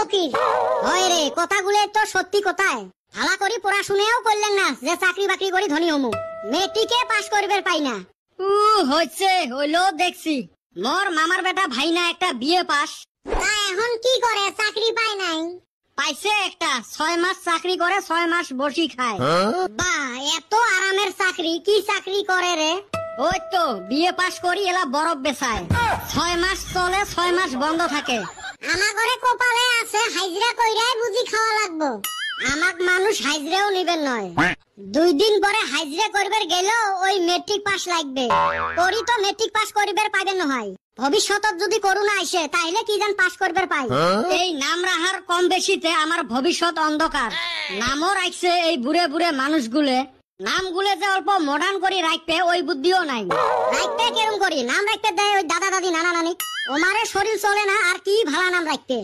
ফকির হয় রে, কথাগুলো তো সত্যি কথায় ভালা করি পড়াশুনাও করলেন না যে চাকরি বাকরি করি ধনী হমু। মেট্রিকে পাশ করবার পাই না। হইছে হইলো দেখছি, মোর মামার বেটা ভাই না একটা বিয়ে পাস, তা এখন কি করে? চাকরি পায় নাই? পাইছে একটা, 6 মাস চাকরি করে 6 মাস বসি খায়। বা এত আরামের চাকরি, কি চাকরি করে রে? ওই তো বিয়ে পাস করি এলা বরফ বেচায়, 6 মাস চলে 6 মাস বন্ধ থাকে। আমার ঘরে কপালে আছে হাইজরা কইরাই বুঝি খাওয়া লাগবো। আমাক মানুষ হাইজরাও নিবেন নয়, 2 দিন পরে হাইজরা করবার গেলেও ওই মেট্রিক পাস লাগবে। করি তো মেট্রিক পাস করিবার পাইবেন নহয়, ভবিষ্যতত যদি করোনা আসে তাইলে কি জান পাস করবার পাই। এই নাম রাহার কম বেশিতে আমার ভবিষ্যৎ অন্ধকার। নামও রাখছে এই বুড়ে বুড়ে মানুষগুলে, নামগুলো যে অল্প মডার্ন করি রাখবে ওই বুদ্ধিও নাই। রাখতে কেরম করি নাম রাখতে দেয় ওই দাদা দাদি নানা নানি, ওমারে শরীর চলে না আর কি ভালা নাম রাখতে।